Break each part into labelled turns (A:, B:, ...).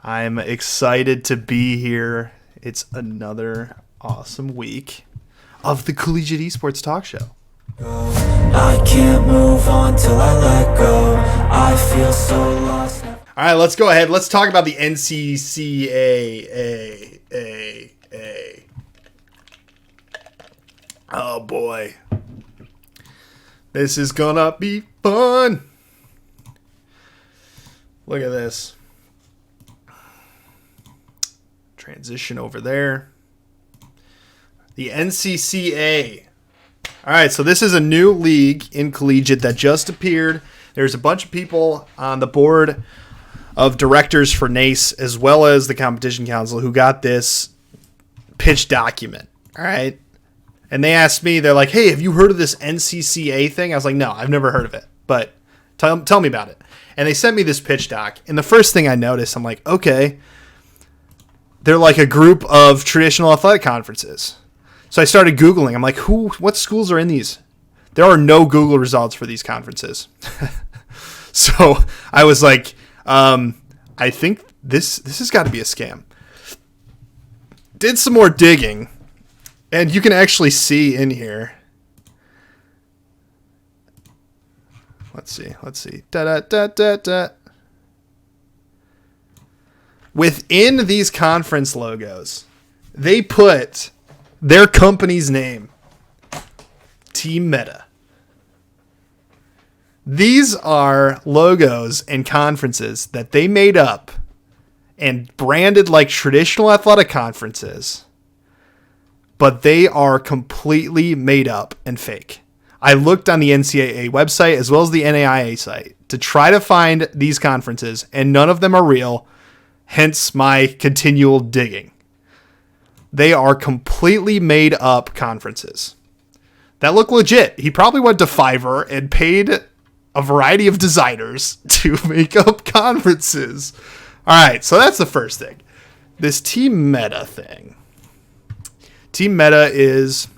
A: I'm excited to be here. It's another awesome week of the Collegiate Esports Talk Show.
B: I can't move on till I let go. I feel so lost.
A: All right, let's go ahead. Let's talk about the NCCA. Oh boy. This is gonna be fun. Look at this. Transition over there. The NCCA. All right, so this is a new league in collegiate that just appeared. There's a bunch of people on the board of directors for NACE as well as the competition council who got this pitch document. All right. And they asked me, they're like, hey, have you heard of this NCCA thing? I was like, no, I've never heard of it, but tell me about it. And they sent me this pitch doc. And the first thing I noticed, I'm like, okay, they're like a group of traditional athletic conferences. So I started Googling. I'm like, what schools are in these? There are no Google results for these conferences. So I was like, I think this has got to be a scam. Did some more digging, and you can actually see in here. Let's see. Da. Within these conference logos, they put their company's name, Team Meta. These are logos and conferences that they made up and branded like traditional athletic conferences, but they are completely made up and fake. I looked on the NCAA website as well as the NAIA site to try to find these conferences, and none of them are real, hence my continual digging. They are completely made up conferences that look legit. He probably went to Fiverr and paid a variety of designers to make up conferences. All right, so that's the first thing. This Team Meta thing. Team Meta is,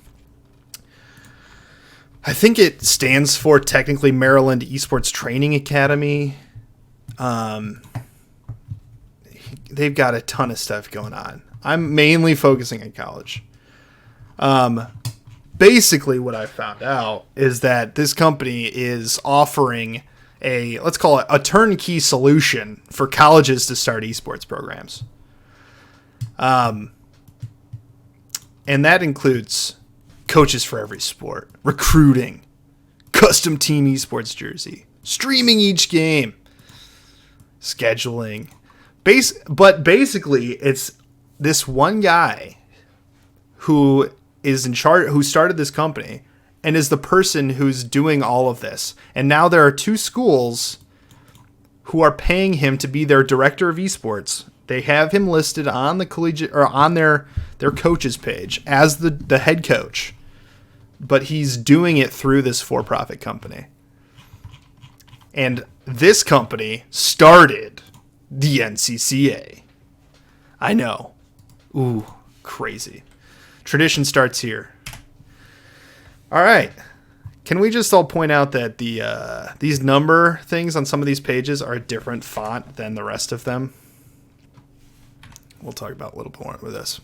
A: I think it stands for technically Maryland Esports Training Academy. They've got a ton of stuff going on. I'm mainly focusing on college. Basically what I found out is that this company is offering let's call it a turnkey solution for colleges to start esports programs. And that includes coaches for every sport, recruiting, custom team esports jersey, streaming each game, scheduling. But basically, it's this one guy who is in charge, who started this company, and is the person who's doing all of this. And now there are two schools who are paying him to be their director of esports. They have him listed on the collegiate or on their coaches page as the head coach, but he's doing it through this for-profit company. And this company started the NCCA. I know. Ooh, crazy. Tradition starts here. All right. Can we just all point out that these number things on some of these pages are a different font than the rest of them? We'll talk about a little more with this.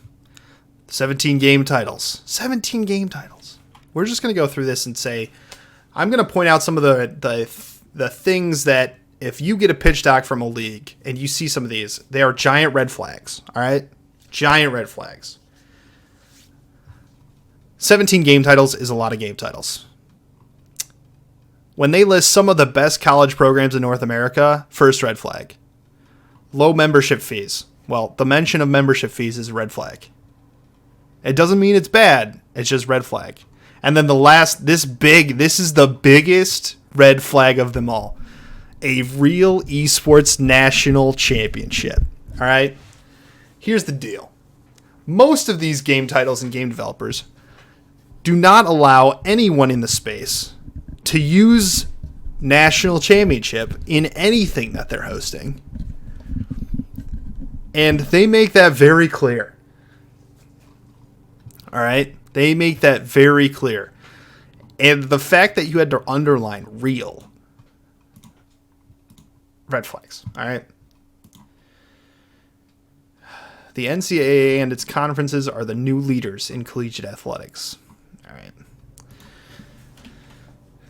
A: 17 game titles. 17 game titles. We're just going to go through this and say, I'm going to point out some of the things that if you get a pitch doc from a league and you see some of these, they are giant red flags. All right? Giant red flags. 17 game titles is a lot of game titles. When they list some of the best college programs in North America, first red flag. Low membership fees. Well, the mention of membership fees is a red flag. It doesn't mean it's bad. It's just red flag. And then this is the biggest red flag of them all. A real esports national championship. All right? Here's the deal. Most of these game titles and game developers do not allow anyone in the space to use national championship in anything that they're hosting. And they make that very clear. All right? They make that very clear. And the fact that you had to underline real, red flags. All right? The NCCA and its conferences are the new leaders in collegiate athletics. All right.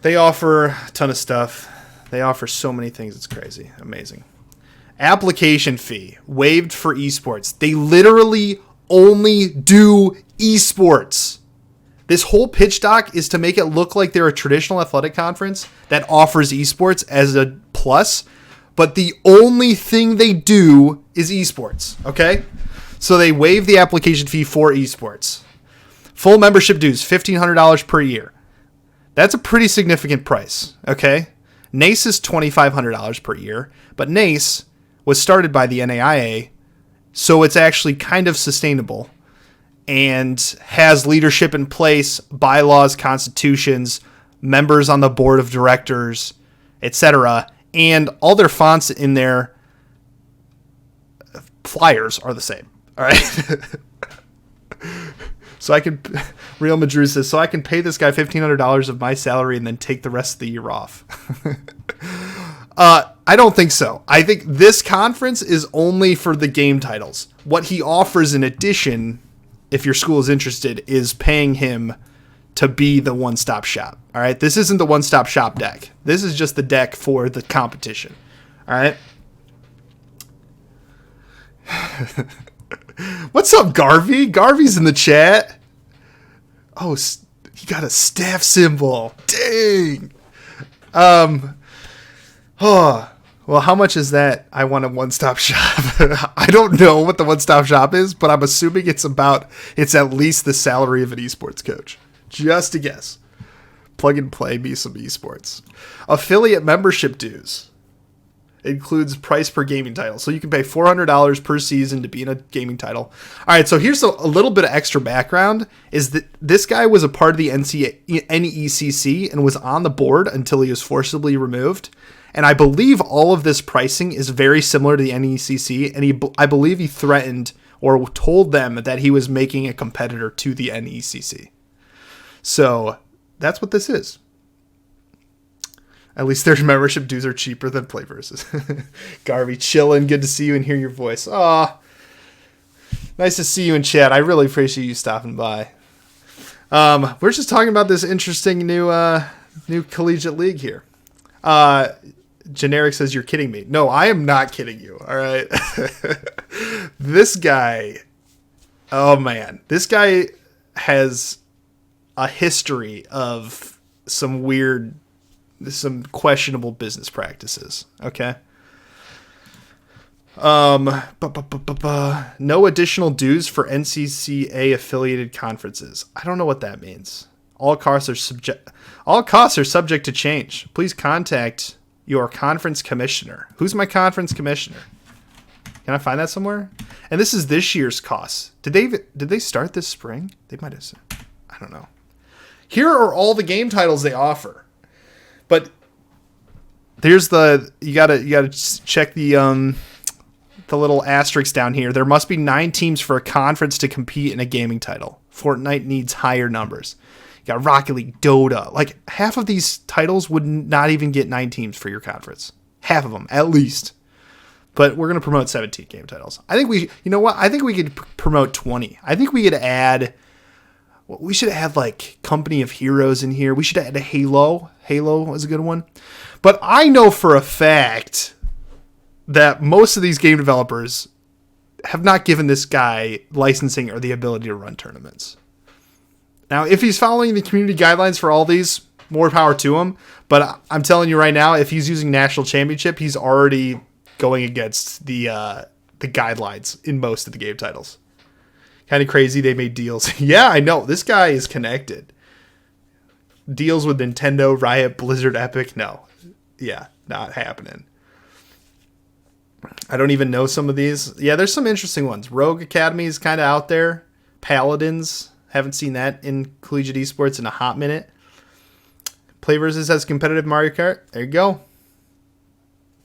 A: They offer a ton of stuff. They offer so many things. It's crazy. Amazing. Application fee waived for esports. They literally only do esports. This whole pitch doc is to make it look like they're a traditional athletic conference that offers esports as a plus, but the only thing they do is esports, okay? So they waive the application fee for esports. Full membership dues, $1,500 per year. That's a pretty significant price, okay? NACE is $2,500 per year, but NACE was started by the NAIA, so it's actually kind of sustainable and has leadership in place, bylaws, constitutions, members on the board of directors, etc. And all their fonts in their flyers are the same. All right. So I can, Real Madrid says, so I can pay this guy $1,500 of my salary and then take the rest of the year off. I don't think so. I think this conference is only for the game titles. What he offers in addition, if your school is interested, is paying him to be the one-stop shop. All right. This isn't the one-stop shop deck. This is just the deck for the competition. All right. What's up, Garvey? Garvey's in the chat. Oh, he got a staff symbol. Dang. Oh, well, how much is that? I want a one-stop shop. I don't know what the one-stop shop is, but I'm assuming it's at least the salary of an esports coach. Just a guess. Plug and play me some esports. Affiliate membership dues. Includes price per gaming title. So you can pay $400 per season to be in a gaming title. All right, so here's a little bit of extra background. Is that this guy was a part of the NECC and was on the board until he was forcibly removed. And I believe all of this pricing is very similar to the NECC. And I believe he threatened or told them that he was making a competitor to the NECC. So that's what this is. At least their membership dues are cheaper than play versus. Garvey, chillin'. Good to see you and hear your voice. Aw. Nice to see you in chat. I really appreciate you stopping by. We're just talking about this interesting new collegiate league here. Generic says, you're kidding me. No, I am not kidding you. All right. This guy. Oh, man. This guy has a history of some questionable business practices. Okay. No additional dues for NCCA affiliated conferences. I don't know what that means. All costs are subject to change. Please contact your conference commissioner. Who's my conference commissioner? Can I find that somewhere? And this is this year's costs. Did they start this spring? They might have. I don't know. Here are all the game titles they offer. But there's you gotta check the little asterisk down here. There must be 9 teams for a conference to compete in a gaming title. Fortnite needs higher numbers. You got Rocket League, Dota. Like half of these titles would not even get 9 teams for your conference. Half of them, at least. But we're gonna promote 17 game titles. I think you know what? I think we could promote 20. I think we could add. We should have like Company of Heroes in here. We should add a Halo. Halo was a good one. But I know for a fact that most of these game developers have not given this guy licensing or the ability to run tournaments. Now, if he's following the community guidelines for all these, more power to him. But I'm telling you right now, if he's using National Championship, he's already going against the guidelines in most of the game titles. Kind of crazy they made deals. Yeah, I know. This guy is connected. Deals with Nintendo, Riot, Blizzard, Epic. No. Yeah, not happening. I don't even know some of these. Yeah, there's some interesting ones. Rogue Academy is kind of out there. Paladins. Haven't seen that in collegiate esports in a hot minute. Play Versus has competitive Mario Kart. There you go.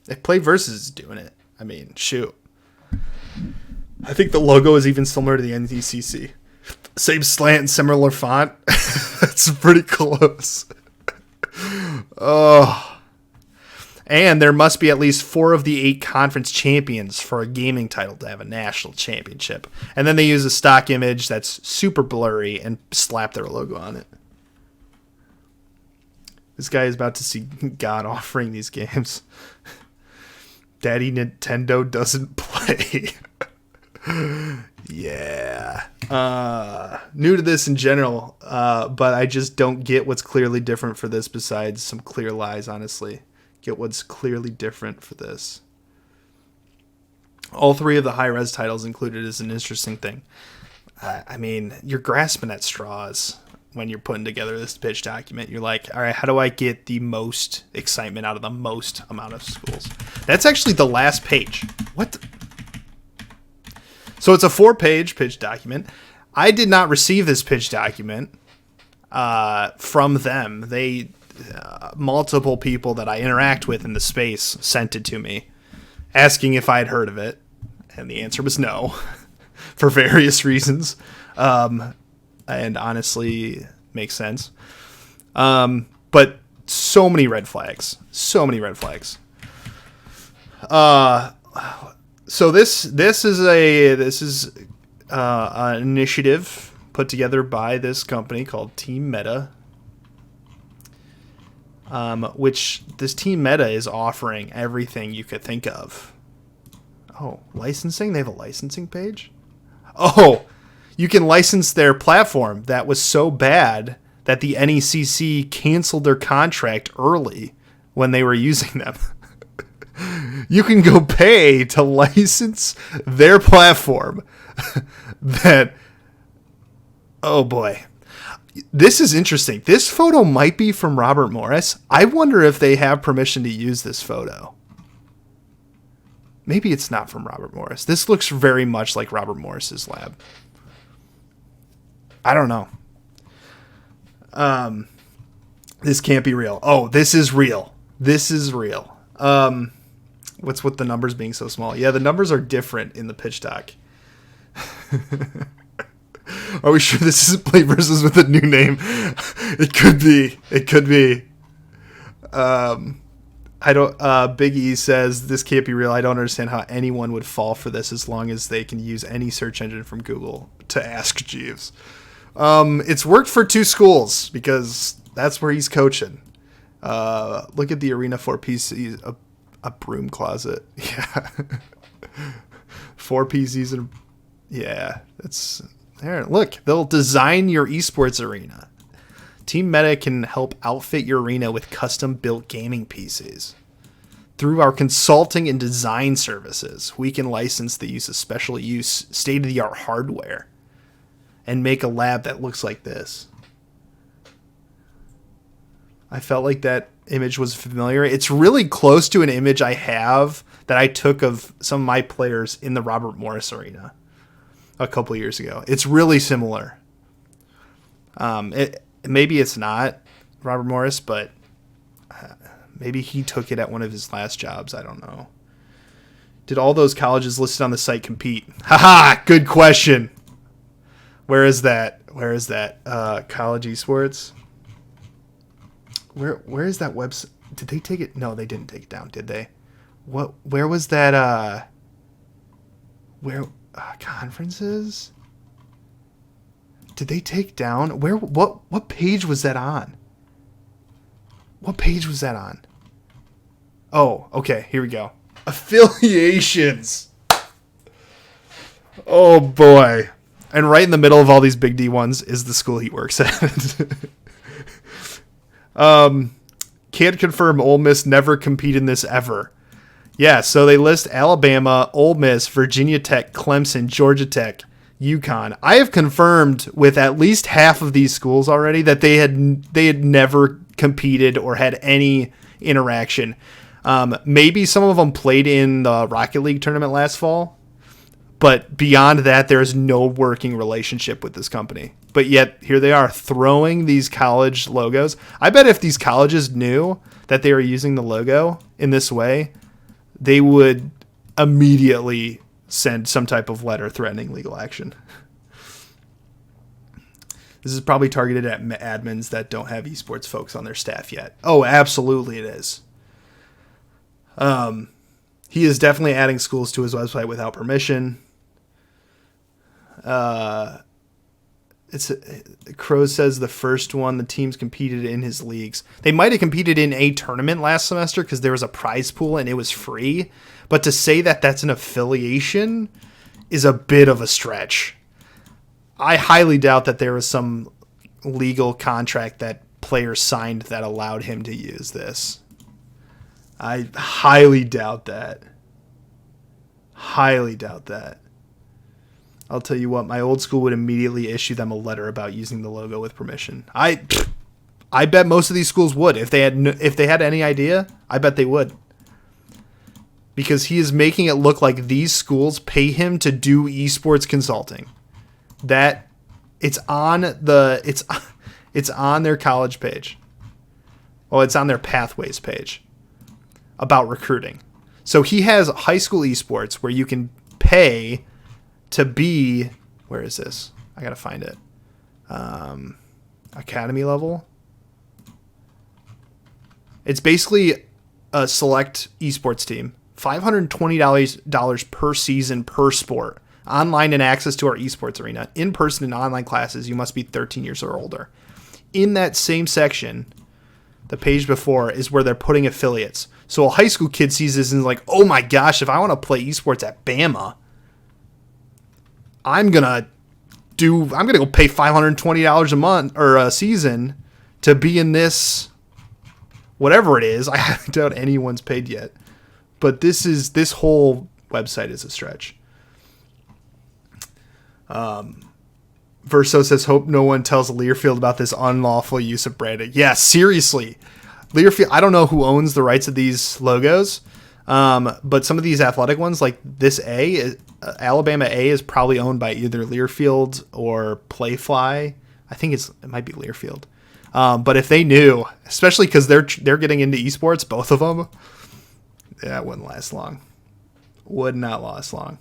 A: If Play Versus is doing it, I mean, shoot. I think the logo is even similar to the NCCC. Same slant and similar font. It's pretty close. Oh. And there must be at least 4 of the 8 conference champions for a gaming title to have a national championship. And then they use a stock image that's super blurry and slap their logo on it. This guy is about to see God offering these games. Daddy Nintendo doesn't play. Yeah. New to this in general, but I just don't get what's clearly different for this besides some clear lies, honestly. Get what's clearly different for this. All 3 of the high-res titles included is an interesting thing. I mean, you're grasping at straws when you're putting together this pitch document. You're like, all right, how do I get the most excitement out of the most amount of schools? That's actually the last page. What? So it's a 4-page pitch document. I did not receive this pitch document from them. They multiple people that I interact with in the space sent it to me, asking if I'd heard of it, and the answer was no, for various reasons, and honestly makes sense. But so many red flags. So this is an initiative put together by this company called Team Meta, which this Team Meta is offering everything you could think of. Oh, licensing? They have a licensing page? Oh, you can license their platform that was so bad that the NECC canceled their contract early when they were using them. You can go pay to license their platform that, oh boy. This is interesting. This photo might be from Robert Morris. I wonder if they have permission to use this photo. Maybe it's not from Robert Morris. This looks very much like Robert Morris's lab. I don't know. This can't be real. Oh, this is real. What's with the numbers being so small? Yeah, the numbers are different in the pitch doc. Are we sure this isn't Play Versus with a new name? It could be. Big E says this can't be real. I don't understand how anyone would fall for this as long as they can use any search engine from Google to ask Jeeves. It's worked for 2 schools because that's where he's coaching. Look at the Arena 4 PC, a broom closet. Yeah. 4 PCs and yeah, that's there. Look, they'll design your esports arena. Team Meta can help outfit your arena with custom-built gaming PCs. Through our consulting and design services, we can license the use of special use state-of-the-art hardware and make a lab that looks like this. I felt like that image was familiar. It's really close to an image I have that I took of some of my players in the Robert Morris arena a couple years ago. It's really similar. Maybe it's not Robert Morris, but maybe he took it at one of his last jobs. I don't know. Did all those colleges listed on the site compete? Haha, good question. Where is that? College esports? Where is that website? Did they take it? No, they didn't take it down, did they? Where was that? Conferences? Did they take down? What page was that on? Oh, okay, here we go. Affiliations. Oh boy. And right in the middle of all these big D ones is the school he works at. Can't confirm Ole Miss never compete in this ever. Yeah, so they list Alabama, Ole Miss, Virginia Tech, Clemson, Georgia Tech, UConn. I have confirmed with at least half of these schools already that they had never competed or had any interaction. Maybe some of them played in the Rocket League tournament last fall, but beyond that, there is no working relationship with this company. But yet, here they are throwing these college logos. I bet if these colleges knew that they were using the logo in this way, they would immediately send some type of letter threatening legal action. This is probably targeted at admins that don't have esports folks on their staff yet. Oh, absolutely it is. He is definitely adding schools to his website without permission. Crows says the first one the teams competed in his leagues. They might have competed in a tournament last semester because there was a prize pool and it was free. But to say that that's an affiliation is a bit of a stretch. I highly doubt that there was some legal contract that players signed that allowed him to use this. I highly doubt that. Highly doubt that. I'll tell you what, my old school would immediately issue them a letter about using the logo with permission. I bet most of these schools would. If they had any idea, I bet they would. Because he is making it look like these schools pay him to do esports consulting. That it's on their college page. Well, it's on their pathways page about recruiting. So he has high school esports where you can pay to be, where is this? I gotta find it. Academy level. It's basically a select esports team. $520 per season per sport. Online and access to our esports arena. In-person and online classes, you must be 13 years or older. In that same section, the page before is where they're putting affiliates. So a high school kid sees this and is like, oh my gosh, if I want to play esports at Bama, I'm gonna go pay $520 a month or a season to be in this, whatever it is. I doubt anyone's paid yet, but this whole website is a stretch. Verso says, hope no one tells Learfield about this unlawful use of branding. Yeah, seriously. Learfield, I don't know who owns the rights of these logos, but some of these athletic ones, like this Alabama A is probably owned by either Learfield or Playfly. I think it might be Learfield. But if they knew, especially because they're getting into esports, both of them, yeah, it wouldn't last long. Would not last long.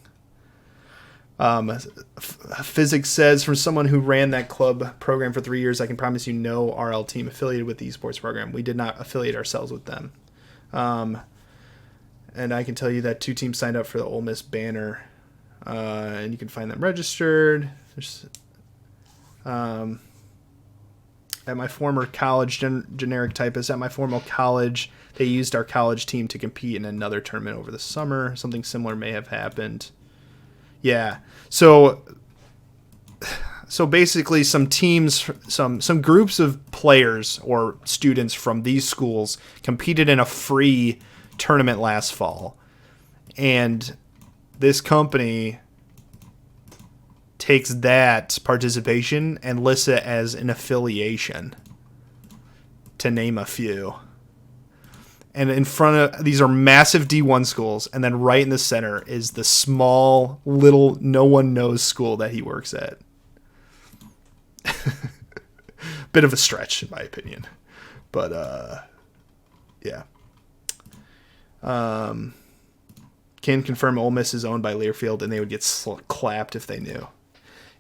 A: Physics says, from someone who ran that club program for 3 years, I can promise you no RL team affiliated with the esports program. We did not affiliate ourselves with them. And I can tell you that 2 teams signed up for the Ole Miss banner. And you can find them registered. At my former college, generic typist, at my former college, they used our college team to compete in another tournament over the summer. Something similar may have happened. Yeah. So basically some teams, some groups of players or students from these schools competed in a free tournament last fall. And this company takes that participation and lists it as an affiliation, to name a few. And in front of, these are massive D1 schools, and then right in the center is the small, little, no one knows school that he works at. Bit of a stretch, in my opinion. But, yeah. Can confirm Ole Miss is owned by Learfield, and they would get clapped if they knew.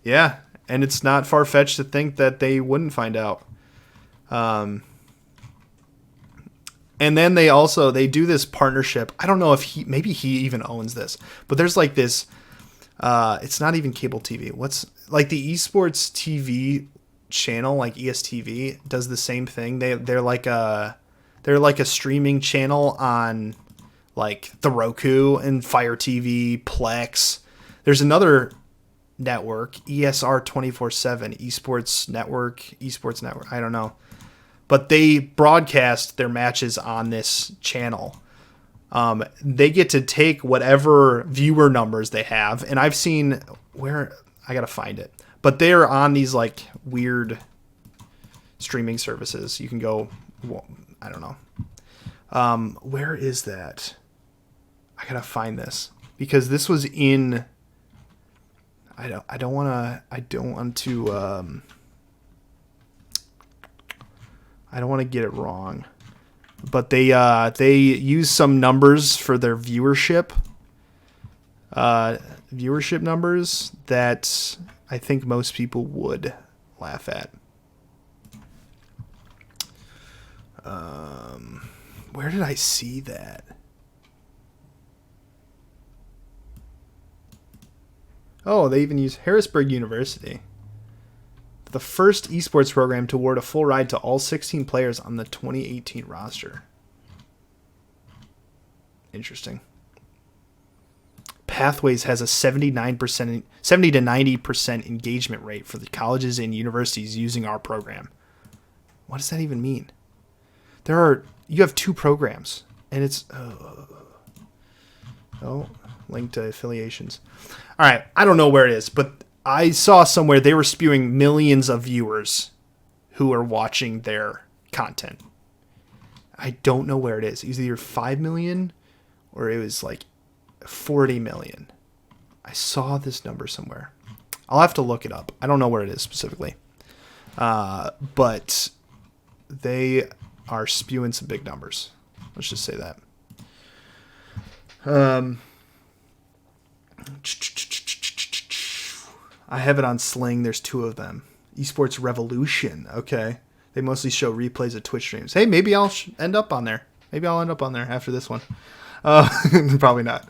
A: Yeah, and it's not far-fetched to think that they wouldn't find out. And then they do this partnership. I don't know if maybe he even owns this, but there's like this, it's not even cable TV. What's like the esports TV channel, like ESTV does the same thing. They're like a streaming channel on like the Roku and Fire TV, Plex. There's another network, ESR 24/7, Esports Network. I don't know. But they broadcast their matches on this channel. They get to take whatever viewer numbers they have. And I've seen where, I got to find it. But they're on these like weird streaming services. You can go, well, I don't know. Where is that? I got to find this. Because this was in, I don't want to get it wrong, but they use some numbers for their viewership numbers that I think most people would laugh at. Where did I see that? Oh, they even use Harrisburg University. The first esports program to award a full ride to all 16 players on the 2018 roster. Interesting. Pathways has a 70 to 90% engagement rate for the colleges and universities using our program. What does that even mean? You have 2 programs, and it's linked to affiliations. All right, I don't know where it is, but I saw somewhere they were spewing millions of viewers who are watching their content. I don't know where it is. It was either 5 million or it was like 40 million. I saw this number somewhere. I'll have to look it up. I don't know where it is specifically. But they are spewing some big numbers. Let's just say that. I have it on Sling. There's 2 of them. Esports Revolution. Okay. They mostly show replays of Twitch streams. Hey, maybe I'll end up on there. Maybe I'll end up on there after this one. Probably not.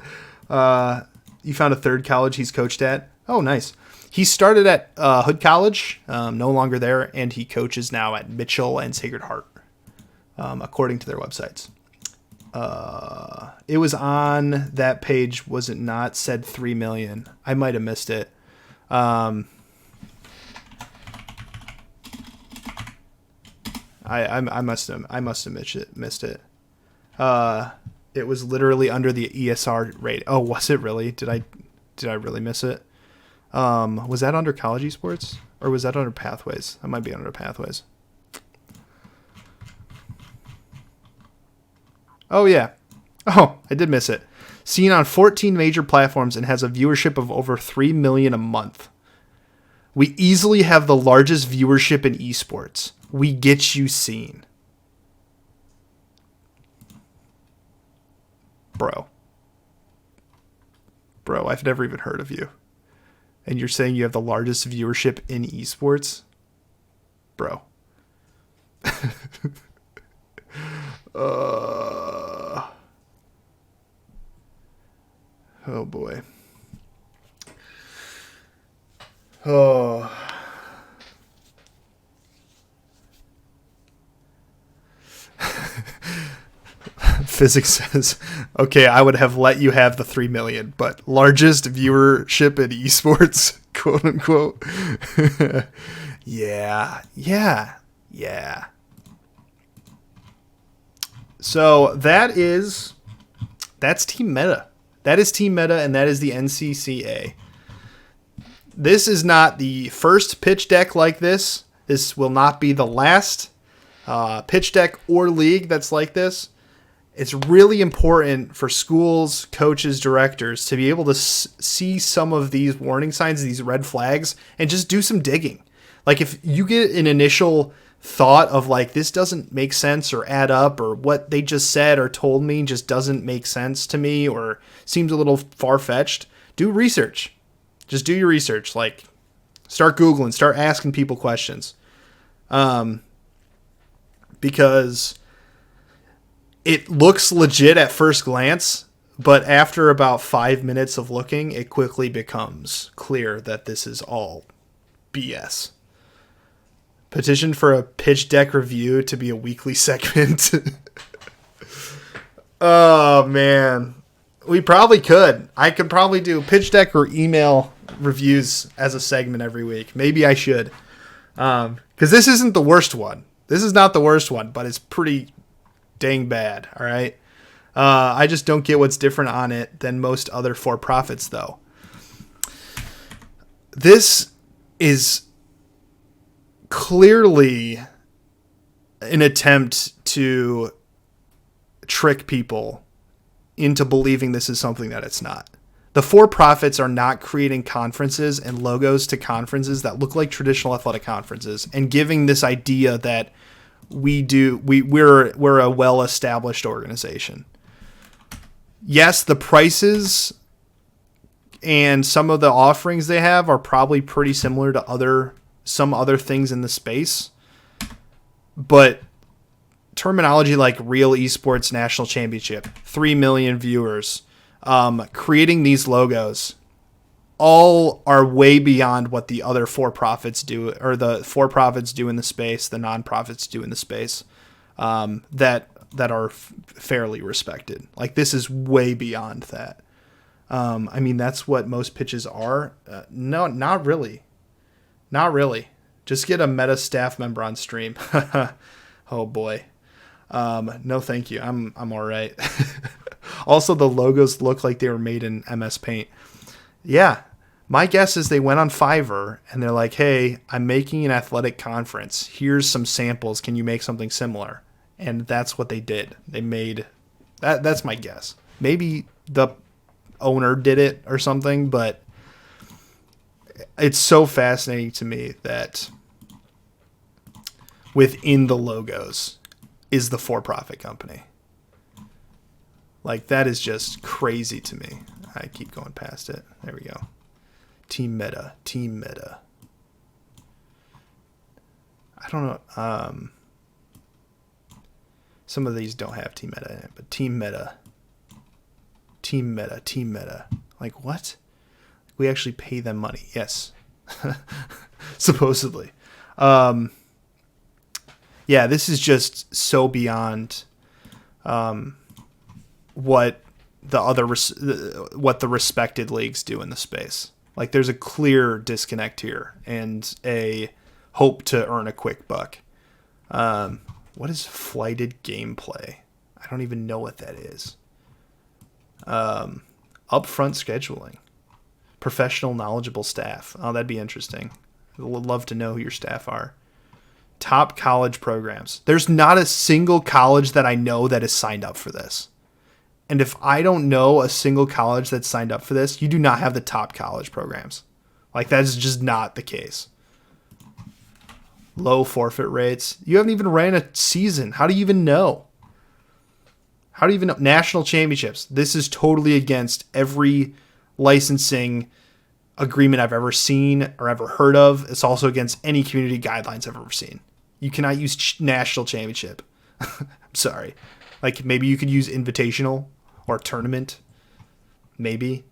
A: You found a 3rd college he's coached at. Oh, nice. He started at Hood College, no longer there, and he coaches now at Mitchell and Sacred Heart, according to their websites. It was on that page, was it not? Said 3 million. I might have missed it. I must have missed it. It was literally under the ESR rate. Oh, was it really? Did I really miss it? Was that under college esports or was that under Pathways? That might be under Pathways. Oh yeah. Oh, I did miss it. Seen on 14 major platforms and has a viewership of over 3 million a month. We easily have the largest viewership in esports. We get you seen. Bro, I've never even heard of you. And you're saying you have the largest viewership in esports? Bro. Oh boy. Oh. Physics says, okay, I would have let you have the 3 million, but largest viewership in esports, quote unquote. Yeah. So that's Team Meta. That is Team Meta, and that is the NCCA. This is not the first pitch deck like this. This will not be the last pitch deck or league that's like this. It's really important for schools, coaches, directors to be able to see some of these warning signs, these red flags, and just do some digging. Like if you get an initial thought of like, this doesn't make sense or add up, or what they just said or told me just doesn't make sense to me or seems a little far-fetched, do research. Just do your research. Like start Googling, start asking people questions. Because it looks legit at first glance, but after about 5 minutes of looking, it quickly becomes clear that this is all BS. Petition for a pitch deck review to be a weekly segment. Oh, man. We probably could. I could probably do pitch deck or email reviews as a segment every week. Maybe I should. Because this isn't the worst one. This is not the worst one, but it's pretty dang bad, all right? I just don't get what's different on it than most other for-profits, though. This is clearly an attempt to trick people into believing this is something that it's not. The for-profits are not creating conferences and logos to conferences that look like traditional athletic conferences and giving this idea that we're a well-established organization. Yes, the prices and some of the offerings they have are probably pretty similar to some other things in the space, but terminology like Real Esports National Championship, 3 million viewers, creating these logos, all are way beyond what the other for-profits do, or the for-profits do in the space, the non-profits do in the space, that are fairly respected. Like, this is way beyond that. I mean, that's what most pitches are. No, not really. Not really. Just get a Meta staff member on stream. Oh boy. No, thank you. I'm all right. Also, the logos look like they were made in MS Paint. Yeah. My guess is they went on Fiverr and they're like, hey, I'm making an athletic conference. Here's some samples. Can you make something similar? And that's what they did. They made that. That's my guess. Maybe the owner did it or something, but it's so fascinating to me that within the logos is the for-profit company. Like, that is just crazy to me. I keep going past it. There we go. Team Meta. I don't know. Some of these don't have Team Meta in it, but Team Meta. Like, what? We actually pay them money. Yes. Supposedly. Yeah, this is just so beyond what the respected leagues do in the space. Like, there's a clear disconnect here and a hope to earn a quick buck. What is flighted gameplay? I don't even know what that is. Upfront scheduling. Professional, knowledgeable staff. Oh, that'd be interesting. I would love to know who your staff are. Top college programs. There's not a single college that I know that is signed up for this. And if I don't know a single college that's signed up for this, you do not have the top college programs. Like, that's just not the case. Low forfeit rates. You haven't even ran a season. How do you even know? How do you even know? National championships. This is totally against every licensing agreement I've ever seen or ever heard of. It's also against any community guidelines I've ever seen. You cannot use national championship. I'm sorry. Like, maybe you could use invitational or tournament. Maybe.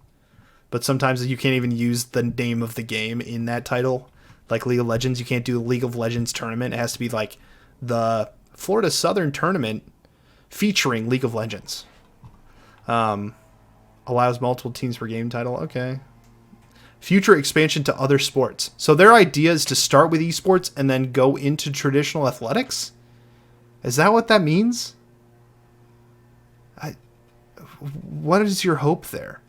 A: But sometimes you can't even use the name of the game in that title. Like League of Legends, you can't do a League of Legends tournament. It has to be like the Florida Southern Tournament featuring League of Legends. Allows multiple teams per game title. Okay. Future expansion to other sports. So their idea is to start with esports and then go into traditional athletics? Is that what that means? What is your hope there?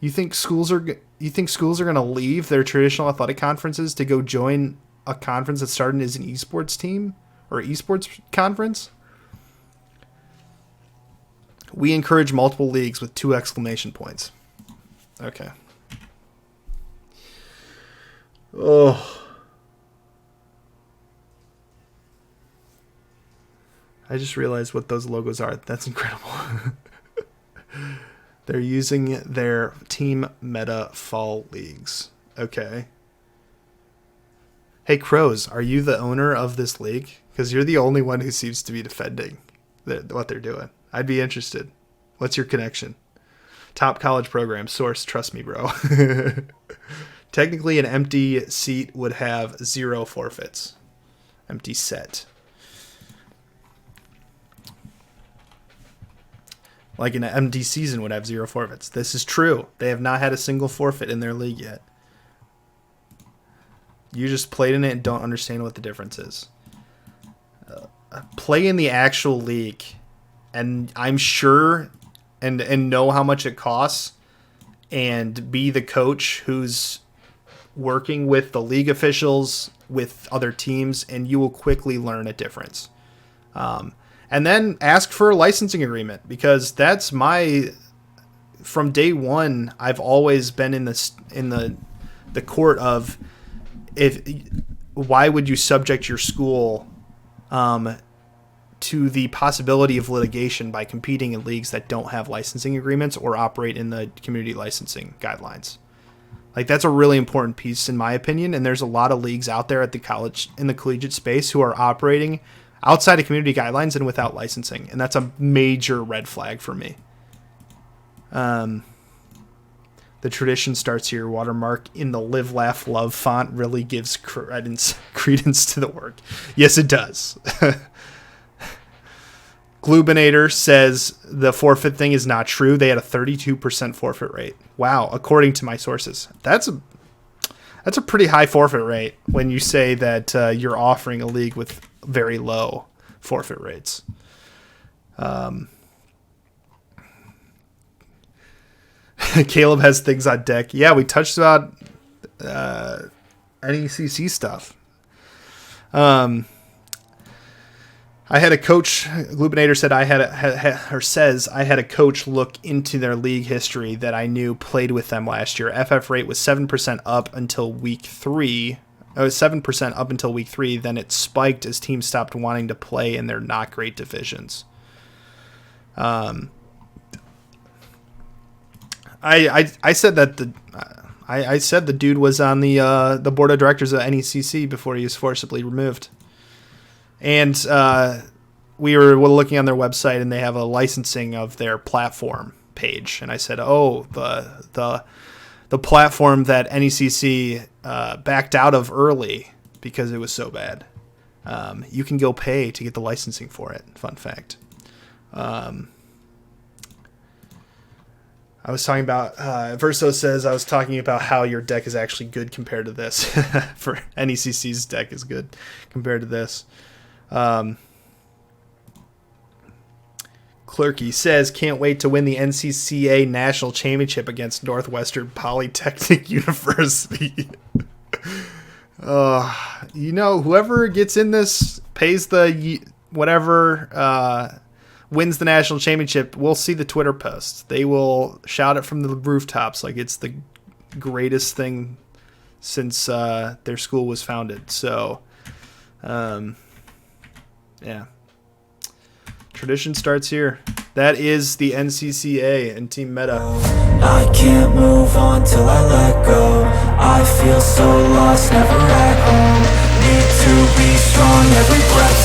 A: You think schools are going to leave their traditional athletic conferences to go join a conference that started as an esports team or esports conference? We encourage multiple leagues with 2 exclamation points. Okay. Oh. I just realized what those logos are. That's incredible. They're using their Team Meta fall leagues. Okay. Hey, Crows, are you the owner of this league? Because you're the only one who seems to be defending what they're doing. I'd be interested. What's your connection? Top college program. Source, trust me, bro. Technically, an empty seat would have 0 forfeits. Empty set. Like an empty season would have 0 forfeits. This is true. They have not had a single forfeit in their league yet. You just played in it and don't understand what the difference is. Play in the actual league, and I'm sure and know how much it costs, and be the coach who's working with the league officials, with other teams, and you will quickly learn a difference. And then ask for a licensing agreement, because that's from day one, I've always been in the court of, why would you subject your school to the possibility of litigation by competing in leagues that don't have licensing agreements or operate in the community licensing guidelines? Like, that's a really important piece, in my opinion. And there's a lot of leagues out there in the collegiate space who are operating outside of community guidelines and without licensing. And that's a major red flag for me. The tradition starts here. Watermark in the live, laugh, love font really gives credence to the work. Yes, it does. Glubinator says the forfeit thing is not true. They had a 32% forfeit rate. Wow, according to my sources. That's a pretty high forfeit rate when you say that you're offering a league with very low forfeit rates. Caleb has things on deck. Yeah, we touched about NECC stuff. I had a coach. Glubinator said I had a coach look into their league history that I knew played with them last year. FF rate was 7% up until week 3. It was 7% up until week 3. Then it spiked as teams stopped wanting to play in their not great divisions. I said that I said the dude was on the board of directors of NECC before he was forcibly removed. And we were looking on their website, and they have a licensing of their platform page. And I said, "Oh, the platform that NECC backed out of early because it was so bad. You can go pay to get the licensing for it." Fun fact. I was talking about, Verso says, I was talking about how your deck is actually good compared to this. For NECC's deck is good compared to this. Clerky says, can't wait to win the NCCA National Championship against Northwestern Polytechnic University. Whoever gets in this, pays the whatever, wins the national championship, we'll see the Twitter posts. They will shout it from the rooftops like it's the greatest thing since their school was founded. So, yeah. Tradition starts here. That is the NCCA and Team Meta.
B: I can't move on till I let go. I feel so lost, never at home. Need to be strong, every breath.